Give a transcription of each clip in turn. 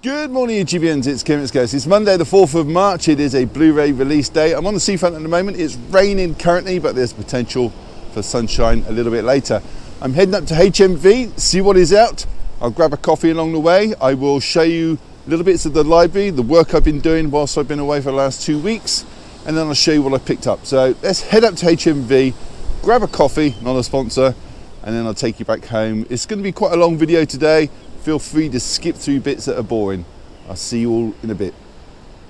Good morning, YouTubians. It's Kim. It's Monday, the 4th of March. It is a Blu-ray release day. I'm on the seafront at the moment. It's raining currently, but there's potential for sunshine a little bit later. I'm heading up to HMV, see what is out. I'll grab a coffee along the way. I will show you little bits of the library, the work I've been doing whilst I've been away for the last 2 weeks, and then I'll show you what I picked up. So let's head up to HMV, grab a coffee, not a sponsor, and then I'll take you back home. It's going to be quite a long video today. Feel free to skip through bits that are boring. I'll see you all in a bit.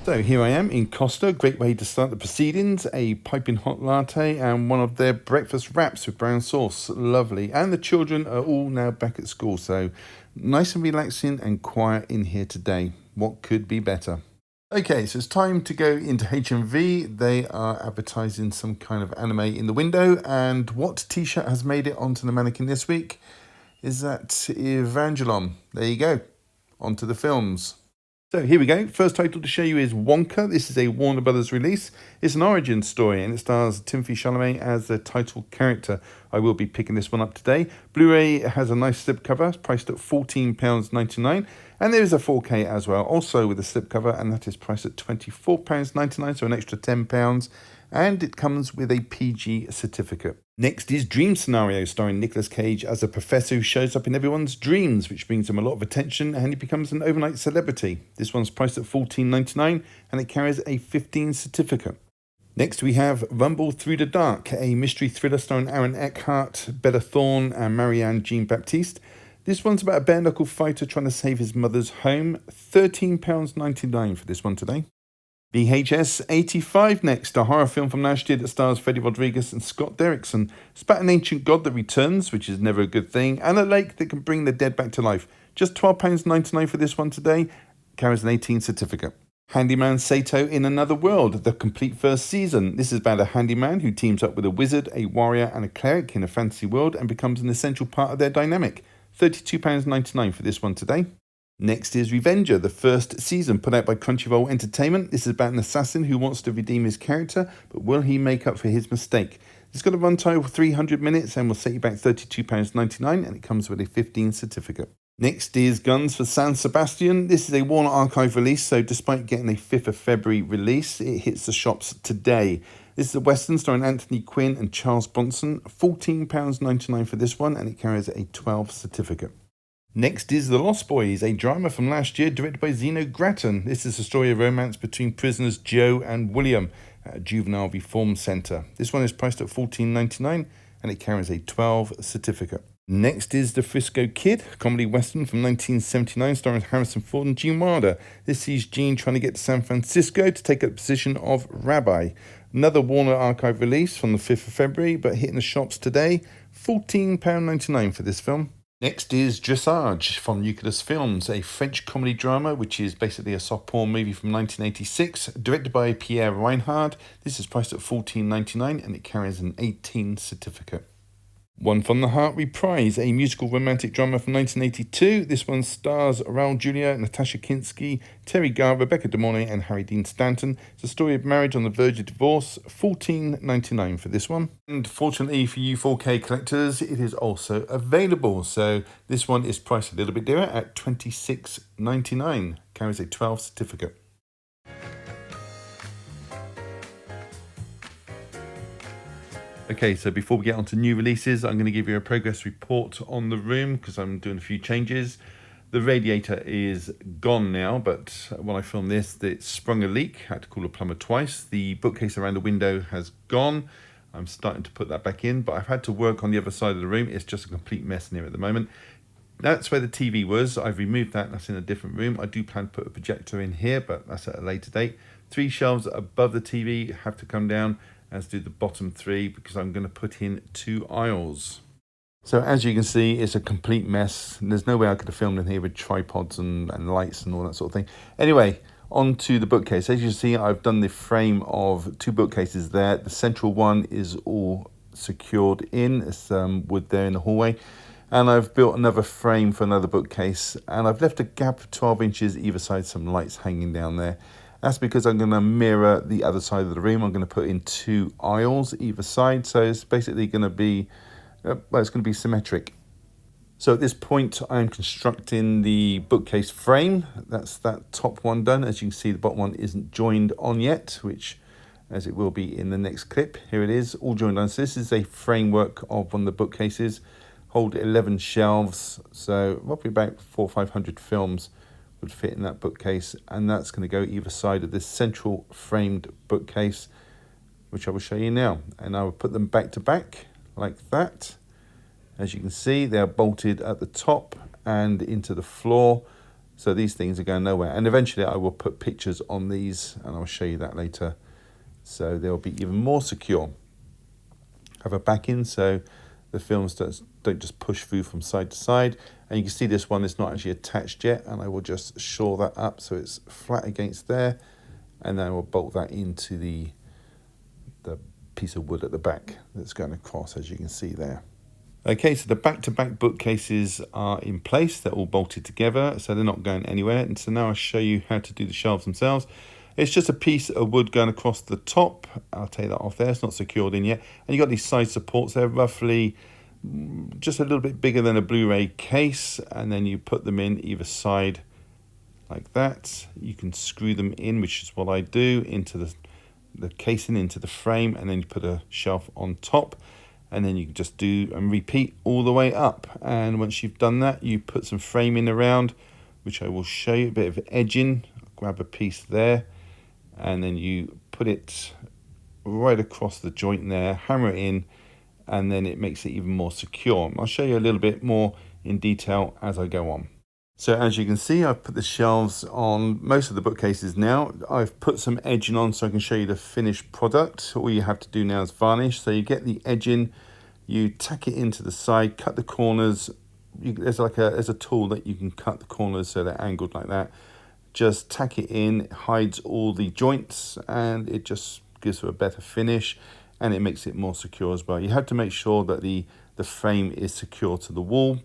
So here I am in Costa, great way to start the proceedings. A piping hot latte and one of their breakfast wraps with brown sauce, lovely. And the children are all now back at school, so nice and relaxing and quiet in here today. What could be better? Okay, so it's time to go into HMV. They are advertising some kind of anime in the window, and what t-shirt has made it onto the mannequin this week is that Evangelon. There you go, onto the films. So here we go. First title to show you is Wonka. This is a Warner Brothers release. It's an origin story and it stars Timothée Chalamet as the title character. I will be picking this one up today. Blu-ray has a nice slipcover. It's priced at £14.99. And there is a 4K as well, also with a slipcover, and that is priced at £24.99, so an extra £10. And it comes with a PG certificate. Next is Dream Scenario, starring Nicolas Cage as a professor who shows up in everyone's dreams, which brings him a lot of attention, and he becomes an overnight celebrity. This one's priced at £14.99, and it carries a 15 certificate. Next we have Rumble Through the Dark, a mystery thriller starring Aaron Eckhart, Bella Thorne, and Marianne Jean-Baptiste. This one's about a bare-knuckle fighter trying to save his mother's home. £13.99 for this one today. VHS 85 next, a horror film from last year that stars Freddie Rodriguez and Scott Derrickson. It's about an ancient god that returns, which is never a good thing, and a lake that can bring the dead back to life. Just £12.99 for this one today. Carries an 18 certificate. Handyman Sato in Another World, the complete first season. This is about a handyman who teams up with a wizard, a warrior, and a cleric in a fantasy world and becomes an essential part of their dynamic. £32.99 for this one today. Next is Revenger, the first season, put out by Crunchyroll Entertainment. This is about an assassin who wants to redeem his character, but will he make up for his mistake? It's got a runtime of 300 minutes and will set you back £32.99, and it comes with a 15 certificate. Next is Guns for San Sebastian. This is a Warner Archive release, so despite getting a 5th of February release, it hits the shops today. This is a Western starring Anthony Quinn and Charles Bronson. £14.99 for this one, and it carries a 12 certificate. Next is The Lost Boys, a drama from last year directed by Zeno Gratton. This is a story of romance between prisoners Joe and William at a juvenile reform centre. This one is priced at £14.99 and it carries a 12 certificate. Next is The Frisco Kid, a comedy western from 1979 starring Harrison Ford and Gene Wilder. This sees Gene trying to get to San Francisco to take up the position of rabbi. Another Warner Archive release from the 5th of February, but hitting the shops today. £14.99 for this film. Next is Dressage from Nucleus Films, a French comedy drama which is basically a soft porn movie from 1986, directed by Pierre Reinhard. This is priced at £14.99 and it carries an 18 certificate. One from the Heart Reprise, a musical romantic drama from 1982. This one stars Raul Julia, Natasha Kinski, Terry Garr, Rebecca De Mornay and Harry Dean Stanton. It's a story of marriage on the verge of divorce. £14.99 for this one. And fortunately for you 4K collectors, it is also available. So this one is priced a little bit dearer at £26.99. Carries a 12 certificate. Okay, so before we get on to new releases, I'm going to give you a progress report on the room because I'm doing a few changes. The radiator is gone now, but when I filmed this, it sprung a leak. Had to call a plumber twice. The bookcase around the window has gone. I'm starting to put that back in, but I've had to work on the other side of the room. It's just a complete mess in here at the moment. That's where the TV was. I've removed that. That's in a different room. I do plan to put a projector in here, but that's at a later date. 3 shelves above the TV have to come down, as do the bottom 3, because I'm going to put in 2 aisles. So as you can see, it's a complete mess. There's no way I could have filmed in here with tripods and lights and all that sort of thing. Anyway, on to the bookcase. As you can see, I've done the frame of 2 bookcases there. The central one is all secured in. It's wood there in the hallway. And I've built another frame for another bookcase. And I've left a gap of 12 inches either side, some lights hanging down there. That's because I'm going to mirror the other side of the room. I'm going to put in 2 aisles either side. So it's basically going to be, it's going to be symmetric. So at this point, I'm constructing the bookcase frame. That's that top one done. As you can see, the bottom one isn't joined on yet, which as it will be in the next clip. Here it is, all joined on. So this is a framework of one of the bookcases. Hold 11 shelves, so roughly about 400 or 500 films would fit in that bookcase, and that's going to go either side of this central framed bookcase, which I will show you now. And I will put them back to back like that. As you can see, they are bolted at the top and into the floor. So these things are going nowhere. And eventually I will put pictures on these and I'll show you that later. So they'll be even more secure. Have a backing so the films don't just push through from side to side. And you can see this one is not actually attached yet. And I will just shore that up so it's flat against there. And then I will bolt that into the piece of wood at the back that's going across, as you can see there. Okay, so the back-to-back bookcases are in place. They're all bolted together, so they're not going anywhere. And so now I'll show you how to do the shelves themselves. It's just a piece of wood going across the top. I'll take that off there. It's not secured in yet. And you've got these side supports. They're roughly just a little bit bigger than a Blu-ray case. And then you put them in either side like that. You can screw them in, which is what I do, into the casing, into the frame. And then you put a shelf on top. And then you can just do and repeat all the way up. And once you've done that, you put some framing around, which I will show you, a bit of edging. Grab a piece there, and then you put it right across the joint there, hammer it in, and then it makes it even more secure. I'll show you a little bit more in detail as I go on. So as you can see, I've put the shelves on most of the bookcases now. I've put some edging on so I can show you the finished product. All you have to do now is varnish. So you get the edging, you tack it into the side, cut the corners. There's a tool that you can cut the corners so they're angled like that. Just tack it in, it hides all the joints, and it just gives it a better finish, and it makes it more secure as well. You have to make sure that the frame is secure to the wall,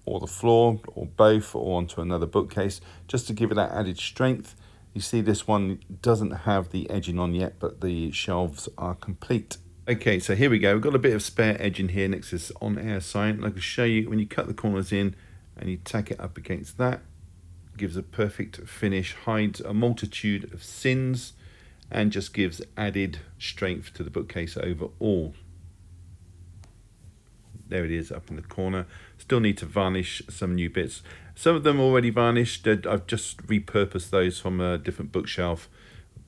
or the floor, or both, or onto another bookcase, just to give it that added strength. You see this one doesn't have the edging on yet, but the shelves are complete. Okay, so here we go. We've got a bit of spare edging here next to this on-air sign. And I can show you when you cut the corners in and you tack it up against that, it gives a perfect finish, hides a multitude of sins, and just gives added strength to the bookcase overall. There it is up in the corner. Still need to varnish some new bits. Some of them already varnished. I've just repurposed those from a different bookshelf,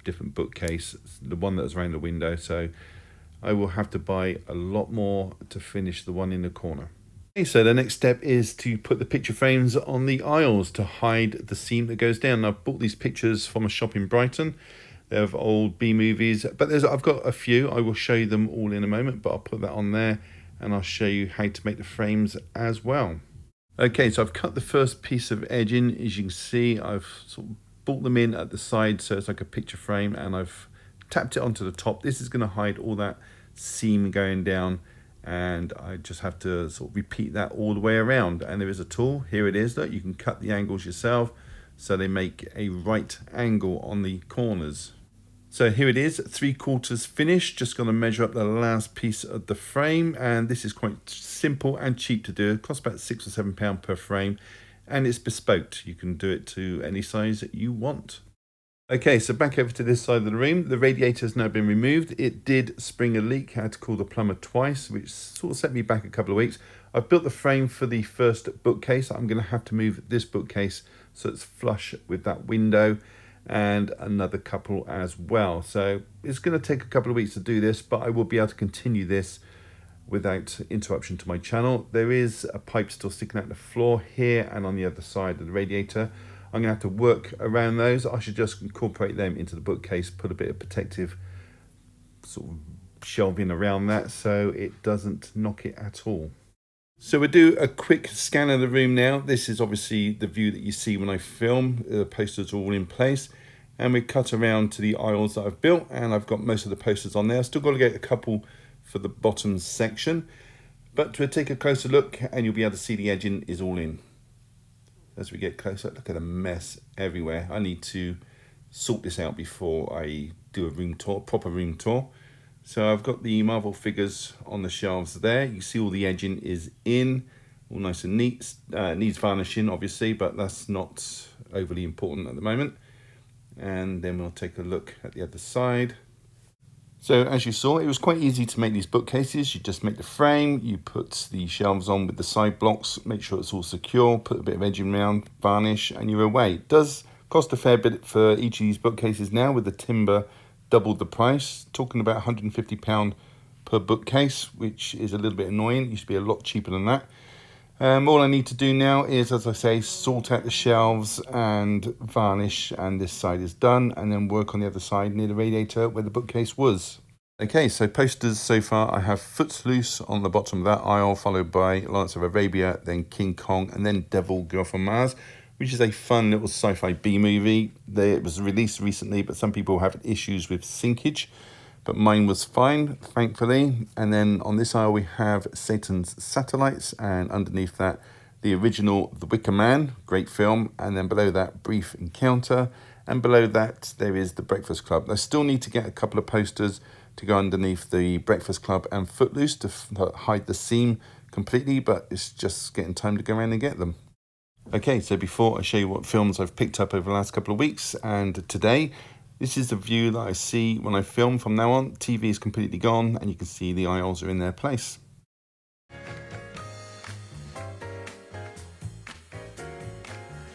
different bookcase, the one that was around the window. So I will have to buy a lot more to finish the one in the corner. Okay, so the next step is to put the picture frames on the aisles to hide the seam that goes down. I've bought these pictures from a shop in Brighton. They're of old B movies, but I've got a few. I will show you them all in a moment, but I'll put that on there. And I'll show you how to make the frames as well. Okay, so I've cut the first piece of edging. As you can see, I've sort of bolt them in at the side so it's like a picture frame, and I've tapped it onto the top. This is going to hide all that seam going down, and I just have to sort of repeat that all the way around. And there is a tool, here it is, that you can cut the angles yourself so they make a right angle on the corners. So here it is, 3/4 finished. Just going to measure up the last piece of the frame, and this is quite simple and cheap to do. It costs about £6 or £7 per frame, and it's bespoke. You can do it to any size that you want. Okay, so back over to this side of the room. The radiator has now been removed. It did spring a leak. I had to call the plumber twice, which sort of set me back a couple of weeks. I've built the frame for the first bookcase. I'm going to have to move this bookcase so it's flush with that window, and another couple as well. So it's going to take a couple of weeks to do this, but I will be able to continue this without interruption to my channel. There is a pipe still sticking out the floor here and on the other side of the radiator. I'm going to have to work around those. I should just incorporate them into the bookcase, put a bit of protective sort of shelving around that so it doesn't knock it at all. So we'll do a quick scan of the room now. This is obviously the view that you see when I film. The posters are all in place. And we cut around to the aisles that I've built, and I've got most of the posters on there. I've still got to get a couple for the bottom section. But we'll take a closer look and you'll be able to see the edging is all in. As we get closer, look at the mess everywhere. I need to sort this out before I do a room tour, proper room tour. So I've got the Marvel figures on the shelves there. You see all the edging is in. all nice and neat. Needs varnishing, obviously, but that's not overly important at the moment. And then we'll take a look at the other side. So as you saw, it was quite easy to make these bookcases. You just make the frame, you put the shelves on with the side blocks, make sure it's all secure, put a bit of edging around, varnish, and you're away. It does cost a fair bit for each of these bookcases now, with the timber doubled the price, talking about £150 per bookcase, which is a little bit annoying. It used to be a lot cheaper than that. All I need to do now is, as I say, sort out the shelves and varnish, and this side is done, and then work on the other side near the radiator where the bookcase was. Okay, so posters so far, I have Footloose on the bottom of that aisle, followed by Lawrence of Arabia, then King Kong, and then Devil Girl from Mars, which is a fun little sci-fi B-movie. It was released recently, but some people have issues with syncage. But mine was fine, thankfully. And then on this aisle we have Satan's Satellites, and underneath that the original The Wicker Man, great film, and then below that Brief Encounter, and below that there is The Breakfast Club. I still need to get a couple of posters to go underneath The Breakfast Club and Footloose to hide the seam completely, but it's just getting time to go around and get them. Okay, so before I show you what films I've picked up over the last couple of weeks and today, this is the view that I see when I film from now on. TV is completely gone, and you can see the aisles are in their place.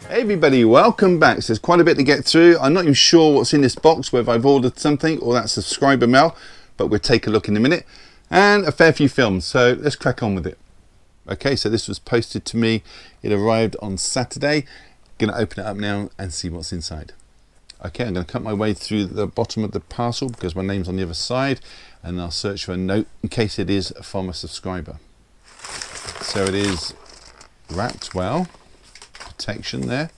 Hey everybody, welcome back. So there's quite a bit to get through. I'm not even sure what's in this box, whether I've ordered something or that's subscriber mail, but we'll take a look in a minute. And a fair few films, so let's crack on with it. Okay, so this was posted to me. It arrived on Saturday. Gonna open it up now and see what's inside. Okay, I'm going to cut my way through the bottom of the parcel because my name's on the other side, and I'll search for a note in case it is from a subscriber. So it is wrapped well, protection there.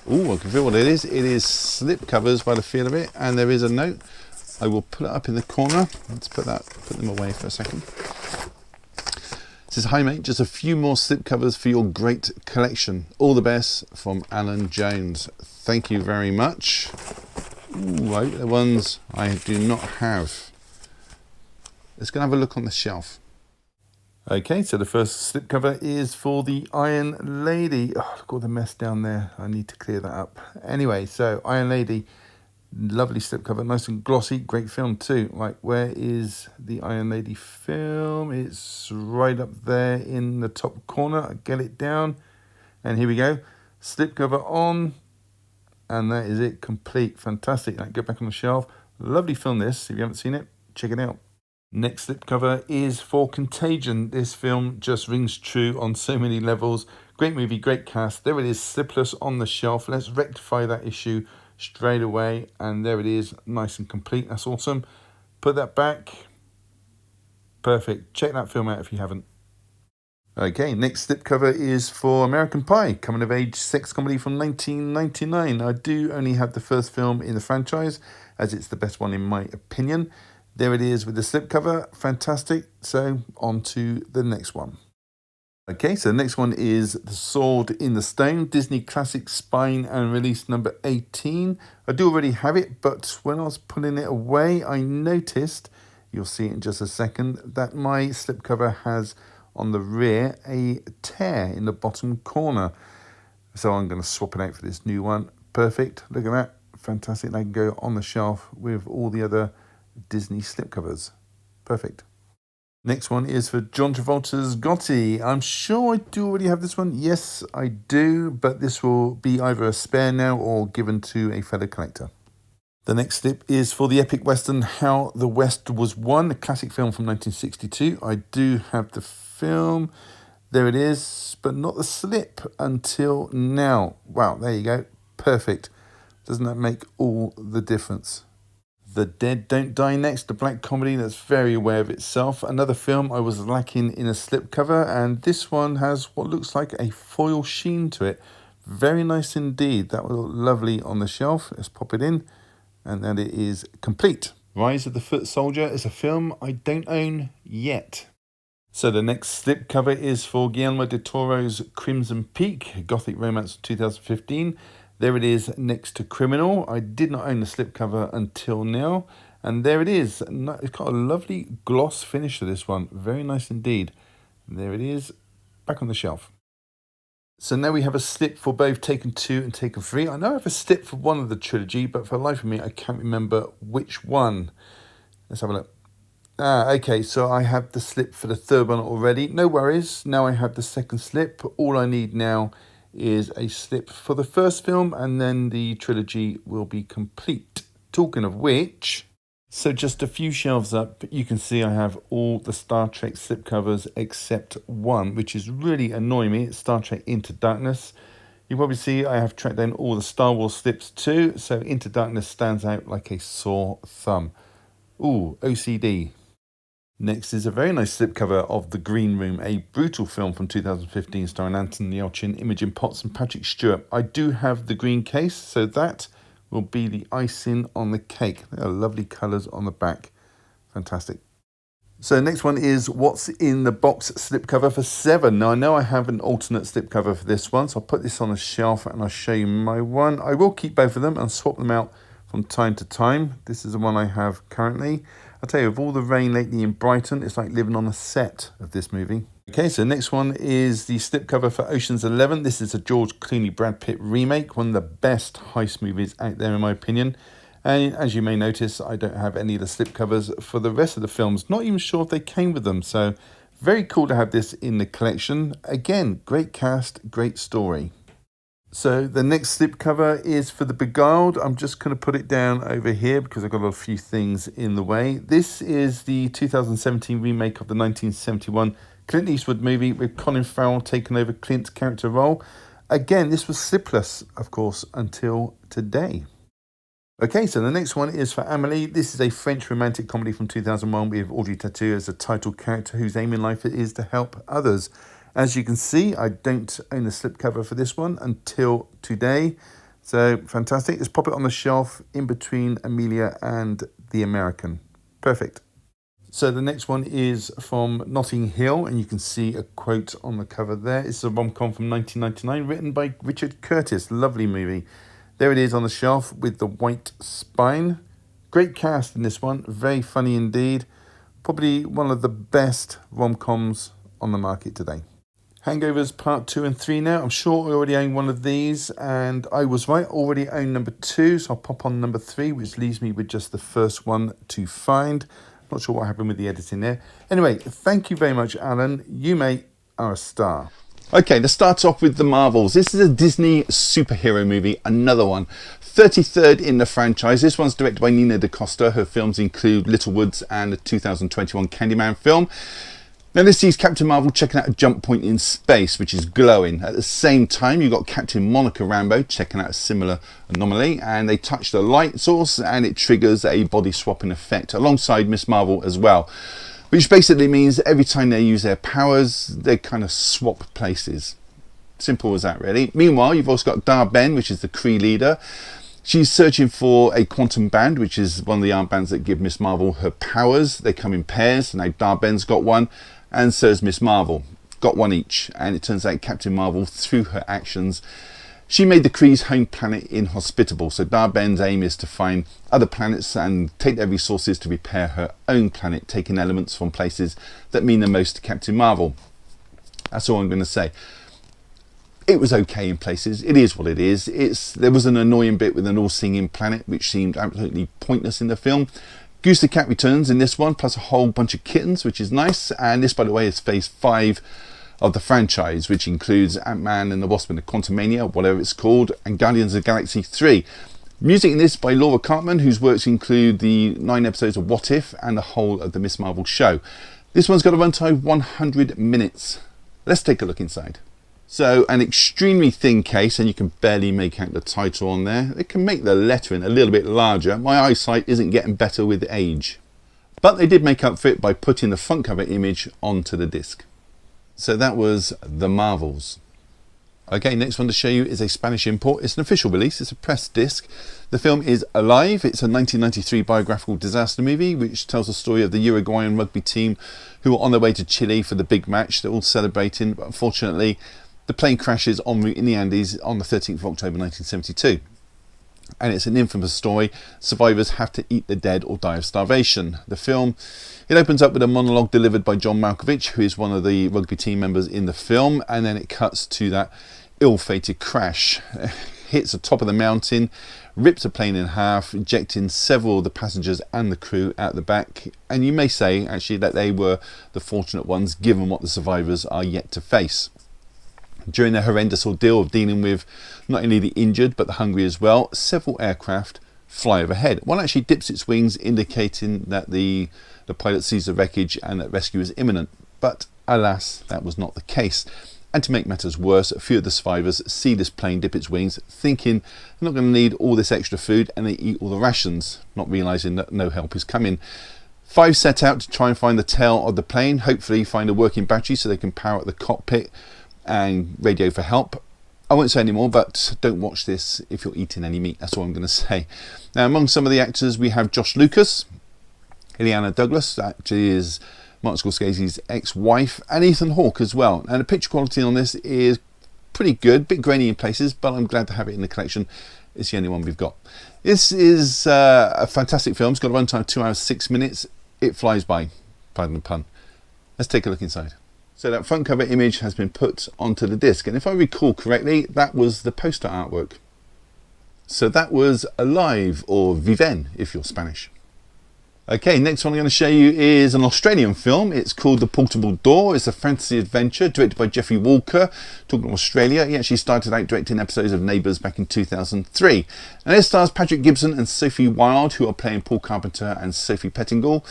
Oh, I can feel what it is. It is slip covers by the feel of it, and there is a note. I will put it up in the corner. Let's put them away for a second. It says, "Hi mate, just a few more slip covers for your great collection. All the best, from Alan Jones." Thank you very much. Ooh, I hope the ones I do not have. Let's go have a look on the shelf. Okay, so the first slipcover is for the Iron Lady. Oh, look at all the mess down there. I need to clear that up. Anyway, so Iron Lady, lovely slipcover, nice and glossy, great film too. Like, where is the Iron Lady film? It's right up there in the top corner. I get it down, and here we go. Slipcover on. And that is it, complete, fantastic. Now, go back on the shelf. Lovely film this. If you haven't seen it, check it out. Next slipcover is for Contagion. This film just rings true on so many levels. Great movie, great cast. There it is, slipless on the shelf. Let's rectify that issue straight away. And there it is, nice and complete. That's awesome. Put that back. Perfect. Check that film out if you haven't. Okay, next slipcover is for American Pie, coming of age sex comedy from 1999. I do only have the first film in the franchise, as it's the best one in my opinion. There it is with the slipcover, fantastic. So on to the next one. Okay, so the next one is The Sword in the Stone, Disney Classic Spine and release number 18. I do already have it, but when I was putting it away, I noticed, you'll see it in just a second, that my slipcover has on the rear a tear in the bottom corner. So I'm going to swap it out for this new one. Perfect. Look at that. Fantastic. They can go on the shelf with all the other Disney slipcovers. Perfect. Next one is for John Travolta's Gotti. I'm sure I do already have this one. Yes, I do, but this will be either a spare now or given to a fellow collector. The next slip is for the epic western How the West Was Won, a classic film from 1962. I do have the film. There it is, but not the slip until now. Wow, there you go. Perfect. Doesn't that make all the difference? The Dead Don't Die Next, a black comedy that's very aware of itself. Another film I was lacking in a slipcover, and this one has what looks like a foil sheen to it. Very nice indeed. That will look lovely on the shelf. Let's pop it in, and then it is complete. Rise of the Foot Soldier is a film I don't own yet. So the next slipcover is for Guillermo del Toro's Crimson Peak, a gothic romance of 2015. There it is next to Criminal. I did not own the slipcover until now. And there it is. It's got a lovely gloss finish to this one. Very nice indeed. And there it is, back on the shelf. So now we have a slip for both Taken 2 and Taken 3. I know I have a slip for one of the trilogy, but for the life of me, I can't remember which one. Let's have a look. Okay, so I have the slip for the third one already. No worries, now I have the second slip. All I need now is a slip for the first film, and then the trilogy will be complete. Talking of which, so just a few shelves up, you can see I have all the Star Trek slipcovers except one, which is really annoying me. It's Star Trek Into Darkness. You probably see I have tracked down all the Star Wars slips too, so Into Darkness stands out like a sore thumb. Ooh, OCD. Next is a very nice slipcover of The Green Room, a brutal film from 2015 starring Anthony Yelchin, Imogen Potts and Patrick Stewart. I do have the green case, so that will be the icing on the cake. There are lovely colours on the back. Fantastic. So next one is what's in the box slipcover for 7. Now I know I have an alternate slipcover for this one, so I'll put this on a shelf and I'll show you my one. I will keep both of them and swap them out from time to time. This is the one I have currently. I'll tell you, with all the rain lately in Brighton, it's like living on a set of this movie. Okay, so next one is the slipcover for Ocean's 11. This is a George Clooney Brad Pitt remake, one of the best heist movies out there in my opinion. And as you may notice, I don't have any of the slipcovers for the rest of the films. Not even sure if they came with them, so very cool to have this in the collection. Again, great cast, great story. So the next slipcover is for The Beguiled. I'm just going to put it down over here because I've got a few things in the way. This is the 2017 remake of the 1971 Clint Eastwood movie with Colin Farrell taking over Clint's character role. Again, this was slipless, of course, until today. Okay, so the next one is for Amélie. This is a French romantic comedy from 2001 with Audrey Tautou as a title character whose aim in life is to help others. As you can see, I don't own the slipcover for this one until today. So fantastic. Let's pop it on the shelf in between Amelia and The American. Perfect. So the next one is from Notting Hill, and you can see a quote on the cover there. It's a rom-com from 1999 written by Richard Curtis. Lovely movie. There it is on the shelf with the white spine. Great cast in this one. Very funny indeed. Probably one of the best rom-coms on the market today. Hangovers Part 2 and 3 now. I'm sure I already own one of these, and I was right, already own number 2, so I'll pop on number 3, which leaves me with just the first one to find. Not sure what happened with the editing there. Anyway, thank you very much, Alan. You, mate, are a star. Okay, let's start off with The Marvels. This is a Disney superhero movie, another one. 33rd in the franchise. This one's directed by Nina DaCosta. Her films include Little Woods and the 2021 Candyman film. Now this sees Captain Marvel checking out a jump point in space, which is glowing. At the same time, you've got Captain Monica Rambeau checking out a similar anomaly, and they touch the light source and it triggers a body swapping effect alongside Miss Marvel as well. Which basically means every time they use their powers, they kind of swap places. Simple as that, really. Meanwhile, you've also got Dar-Ben, which is the Kree leader. She's searching for a quantum band, which is one of the armbands that give Miss Marvel her powers. They come in pairs. Now Dar-Ben's got one, and so has Miss Marvel. Got one each. And it turns out Captain Marvel, through her actions, she made the Kree's home planet inhospitable. So Dar-Ben's aim is to find other planets and take their resources to repair her own planet, taking elements from places that mean the most to Captain Marvel. That's all I'm going to say. It was okay in places. It is what it is. There was an annoying bit with an all-singing planet, which seemed absolutely pointless in the film. Goose the Cat returns in this one, plus a whole bunch of kittens, which is nice. And this, by the way, is phase 5 of the franchise, which includes Ant-Man and the Wasp and the Quantumania, whatever it's called, and Guardians of the Galaxy 3. Music in this by Laura Cartman, whose works include the 9 episodes of What If and the whole of the Miss Marvel show. This one's got a runtime of 100 minutes. Let's take a look inside. So an extremely thin case, and you can barely make out the title on there. They can make the lettering a little bit larger. My eyesight isn't getting better with age. But they did make up for it by putting the front cover image onto the disc. So that was The Marvels. Okay, next one to show you is a Spanish import. It's an official release. It's a press disc. The film is Alive. It's a 1993 biographical disaster movie which tells the story of the Uruguayan rugby team who are on their way to Chile for the big match. They're all celebrating, but unfortunately the plane crashes en route in the Andes on the 13th of October 1972. And it's an infamous story. Survivors have to eat the dead or die of starvation. The film, it opens up with a monologue delivered by John Malkovich, who is one of the rugby team members in the film, and then it cuts to that ill-fated crash. Hits the top of the mountain, rips the plane in half, ejecting several of the passengers and the crew out the back. And you may say actually that they were the fortunate ones given what the survivors are yet to face. During their horrendous ordeal of dealing with not only the injured but the hungry as well, several aircraft fly overhead. One actually dips its wings, indicating that the pilot sees the wreckage and that rescue is imminent. But alas, that was not the case. And to make matters worse, a few of the survivors see this plane dip its wings, thinking they're not going to need all this extra food, and they eat all the rations, not realising that no help is coming. 5 set out to try and find the tail of the plane, hopefully find a working battery so they can power up the cockpit and radio for help. I won't say any more, but don't watch this if you're eating any meat. That's all I'm going to say. Now, among some of the actors, we have Josh Lucas, Ileana Douglas, that is Martin Scorsese's ex-wife, and Ethan Hawke as well. And the picture quality on this is pretty good, a bit grainy in places, but I'm glad to have it in the collection. It's the only one we've got. This is a fantastic film. It's got a runtime of 2 hours 6 minutes. It flies by, pardon the pun. Let's take a look inside. So that front cover image has been put onto the disc, and if I recall correctly, that was the poster artwork. So that was Alive, or Viven if you're Spanish. Okay, next one I'm going to show you is an Australian film. It's called The Portable Door. It's a fantasy adventure directed by Jeffrey Walker. Talking of Australia, he actually started out directing episodes of Neighbours back in 2003. And it stars Patrick Gibson and Sophie Wilde, who are playing Paul Carpenter and Sophie Pettingill.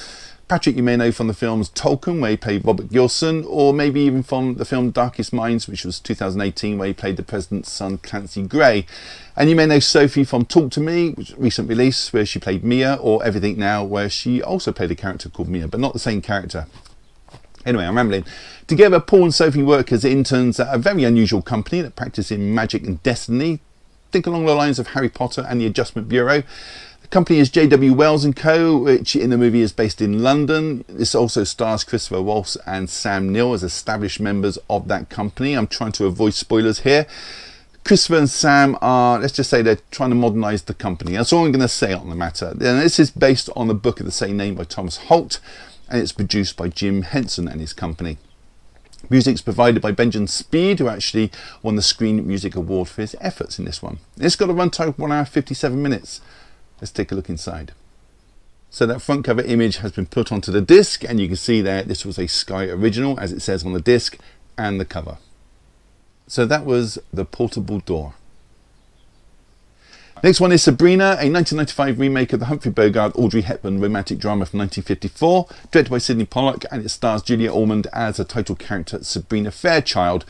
Patrick you may know from the films Tolkien, where he played Robert Gilson, or maybe even from the film Darkest Minds, which was 2018, where he played the President's son Clancy Gray. And you may know Sophie from Talk to Me, which is a recent release, where she played Mia, or Everything Now, where she also played a character called Mia, but not the same character. Anyway, I'm rambling. Together, Paul and Sophie work as interns at a very unusual company that practice in magic and destiny. Think along the lines of Harry Potter and the Adjustment Bureau. The company is J.W. Wells & Co., which in the movie is based in London. This also stars Christopher Waltz and Sam Neill as established members of that company. I'm trying to avoid spoilers here. Christopher and Sam are, let's just say they're trying to modernise the company. That's all I'm going to say on the matter. And this is based on the book of the same name by Thomas Holt, and it's produced by Jim Henson and his company. Music's provided by Benjamin Speed, who actually won the Screen Music Award for his efforts in this one. It's got a runtime of 1 hour 57 minutes. Let's take a look inside. So that front cover image has been put onto the disc, and you can see there this was a Sky original, as it says on the disc and the cover. So that was The Portable Door. Next one is Sabrina, a 1995 remake of the Humphrey Bogart Audrey Hepburn romantic drama from 1954, directed by Sidney Pollack, and it stars Julia Ormond as a title character, Sabrina Fairchild.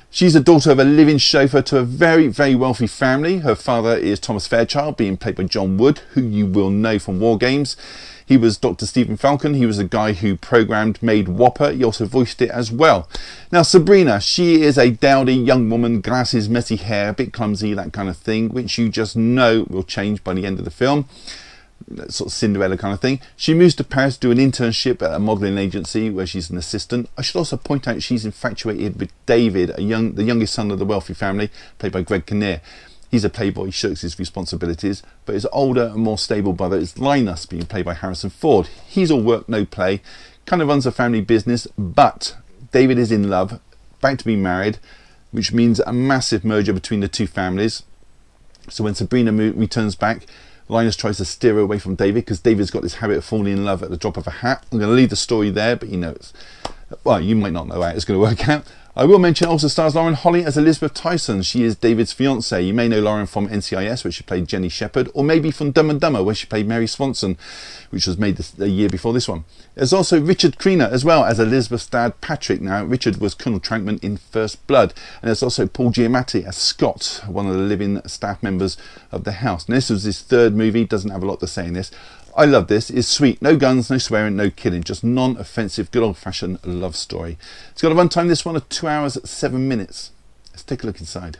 She's the daughter of a living chauffeur to a very, very wealthy family. Her father is Thomas Fairchild, being played by John Wood, who you will know from War Games. He was Dr. Stephen Falcon. He was the guy who made Whopper. He also voiced it as well. Now, Sabrina, she is a dowdy young woman, glasses, messy hair, a bit clumsy, that kind of thing, which you just know will change by the end of the film. That sort of Cinderella kind of thing. She moves to Paris to do an internship at a modelling agency where she's an assistant. I should also point out she's infatuated with David, the youngest son of the wealthy family, played by Greg Kinnear. He's a playboy, he shirks his responsibilities, but his older and more stable brother is Linus, being played by Harrison Ford. He's all work, no play, kind of runs a family business, but David is in love, about to be married, which means a massive merger between the two families. So when Sabrina returns back, Linus tries to steer her away from David, because David's got this habit of falling in love at the drop of a hat. I'm going to leave the story there, but you know, well, you might not know how it's going to work out. I will mention also stars Lauren Holly as Elizabeth Tyson. She is David's fiancée. You may know Lauren from NCIS, where she played Jenny Shepherd, or maybe from Dumb and Dumber, where she played Mary Swanson, which was made the year before this one. There's also Richard Crenna as well as Elizabeth's dad, Patrick. Now, Richard was Colonel Trankman in First Blood. And there's also Paul Giamatti as Scott, one of the living staff members of the house. Now, this was his third movie, doesn't have a lot to say in this. I love this. It's sweet. No guns, no swearing, no killing. Just non-offensive, good old-fashioned love story. It's got a runtime, this one, of 2 hours 7 minutes. Let's take a look inside.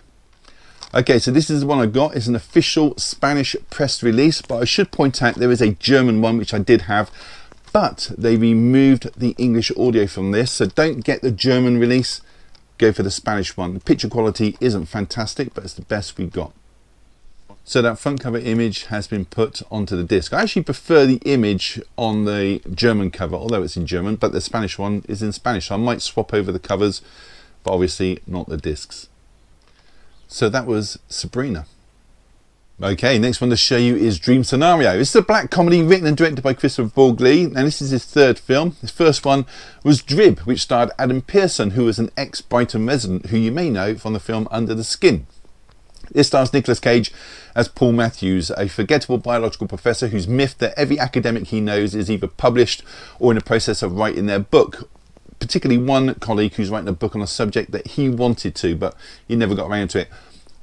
Okay, so this is the one I got. It's an official Spanish press release, but I should point out there is a German one, which I did have, but they removed the English audio from this, so don't get the German release. Go for the Spanish one. The picture quality isn't fantastic, but it's the best we got. So that front cover image has been put onto the disc. I actually prefer the image on the German cover, although it's in German, but the Spanish one is in Spanish. So I might swap over the covers, but obviously not the discs. So that was Sabrina. Okay, next one to show you is Dream Scenario. This is a black comedy written and directed by Christopher Borgli, and this is his third film. His first one was Drib, which starred Adam Pearson, who was an ex-Brighton resident who you may know from the film Under the Skin. This stars Nicolas Cage as Paul Matthews, a forgettable biological professor who's miffed that every academic he knows is either published or in the process of writing their book. Particularly one colleague who's writing a book on a subject that he wanted to, but he never got around to it.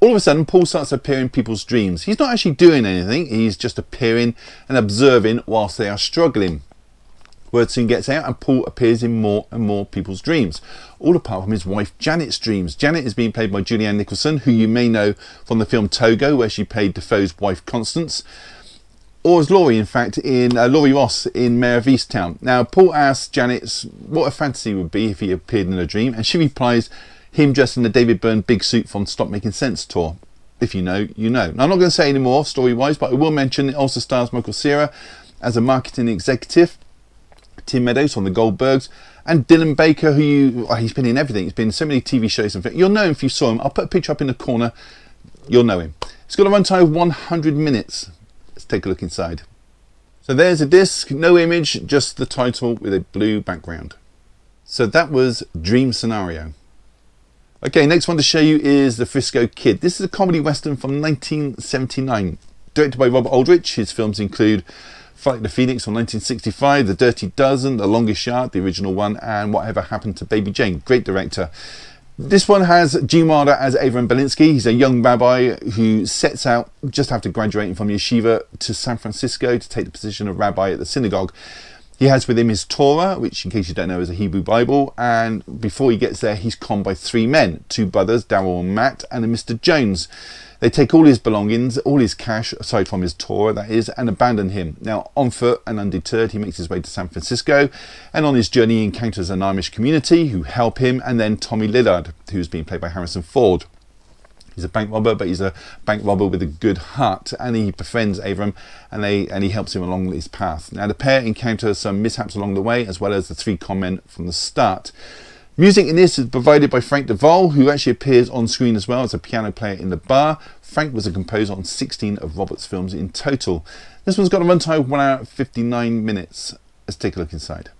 All of a sudden, Paul starts appearing in people's dreams. He's not actually doing anything, he's just appearing and observing whilst they are struggling. Word soon gets out and Paul appears in more and more people's dreams, all apart from his wife Janet's dreams. Janet is being played by Julianne Nicholson, who you may know from the film Togo, where she played Defoe's wife Constance, or as Laurie, in fact, in Laurie Ross in Mayor of Easttown. Now, Paul asks Janet what a fantasy would be if he appeared in a dream, and she replies, him dressed in the David Byrne big suit from Stop Making Sense tour. If you know, you know. Now, I'm not going to say any more story-wise, but I will mention it also stars Michael Cera as a marketing executive, Tim Meadows from the Goldbergs, and Dylan Baker, who he's been in everything. He's been in so many TV shows and things. You'll know him if you saw him. I'll put a picture up in the corner. You'll know him. It's got a runtime of 100 minutes. Let's take a look inside. So there's a disc, no image, just the title with a blue background. So that was Dream Scenario. Okay, next one to show you is The Frisco Kid. This is a comedy western from 1979, directed by Robert Aldrich. His films include Fight the Phoenix from 1965, The Dirty Dozen, The Longest Yard, the original one, and Whatever Happened to Baby Jane. Great director. This one has Gene Wilder as Avram Belinsky. He's a young rabbi who sets out, just after graduating from yeshiva, to San Francisco to take the position of rabbi at the synagogue. He has with him his Torah, which in case you don't know is a Hebrew Bible, and before he gets there he's conned by three men, two brothers, Darryl and Matt, and a Mr. Jones. They take all his belongings, all his cash, aside from his Torah that is, and abandon him. Now, on foot and undeterred, he makes his way to San Francisco, and on his journey he encounters an Amish community who help him, and then Tommy Lillard, who's being played by Harrison Ford. He's a bank robber, but he's a bank robber with a good heart, and he befriends Avram, and he helps him along his path. Now, the pair encounter some mishaps along the way, as well as the three con men from the start. Music in this is provided by Frank DeVol, who actually appears on screen as well as a piano player in the bar. Frank was a composer on 16 of Robert's films in total. This one's got a runtime of 1 hour 59 minutes. Let's take a look inside.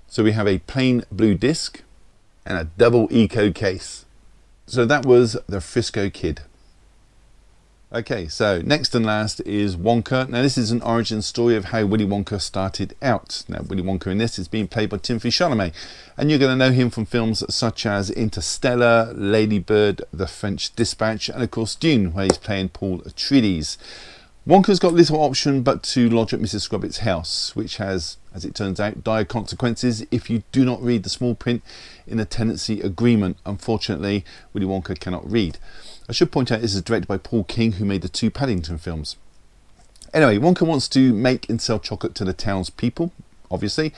So we have a plain blue disc and a double eco case. So that was The Frisco Kid. Okay, so next and last is Wonka. Now this is an origin story of how Willy Wonka started out. Now Willy Wonka in this is being played by Timothy Chalamet, and you're going to know him from films such as Interstellar, Lady Bird, The French Dispatch, and of course Dune, where he's playing Paul Atreides. Wonka's got little option but to lodge at Mrs. Scrobbitt's house, which has, as it turns out, dire consequences if you do not read the small print in the tenancy agreement. Unfortunately, Willy Wonka cannot read. I should point out this is directed by Paul King, who made the two Paddington films. Anyway, Wonka wants to make and sell chocolate to the townspeople, obviously,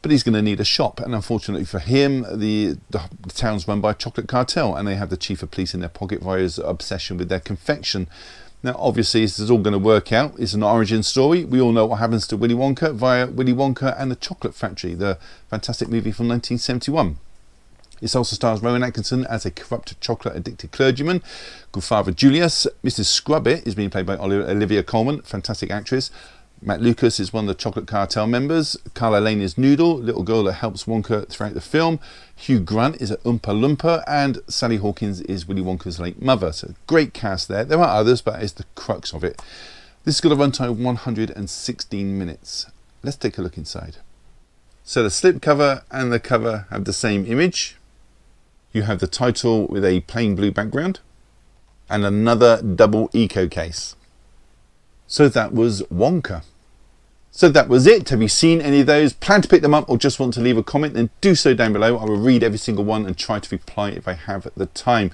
but he's going to need a shop, and unfortunately for him, the town's run by a chocolate cartel, and they have the chief of police in their pocket via his obsession with their confection. Now, obviously, this is all going to work out. It's an origin story. We all know what happens to Willy Wonka via Willy Wonka and the Chocolate Factory, the fantastic movie from 1971. It also stars Rowan Atkinson as a corrupt chocolate-addicted clergyman called Father Julius. Mrs. Scrubbit is being played by Olivia Colman, fantastic actress. Matt Lucas is one of the Chocolate Cartel members. Carla Lane is Noodle, little girl that helps Wonka throughout the film. Hugh Grant is a Oompa Loompa, and Sally Hawkins is Willy Wonka's late mother. So great cast there. There are others, but it's the crux of it. This has got a runtime of 116 minutes. Let's take a look inside. So the slipcover and the cover have the same image. You have the title with a plain blue background and another double eco case. So that was Wonka. So that was it. Have you seen any of those? Plan to pick them up or just want to leave a comment? Then do so down below. I will read every single one and try to reply if I have the time.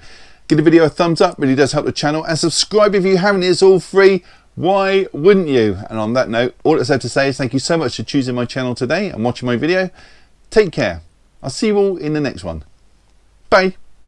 Give the video a thumbs up, really does help the channel, and subscribe if you haven't. It's all free. Why wouldn't you? And on that note, all that's left to say is thank you so much for choosing my channel today and watching my video. Take care. I'll see you all in the next one. Bye.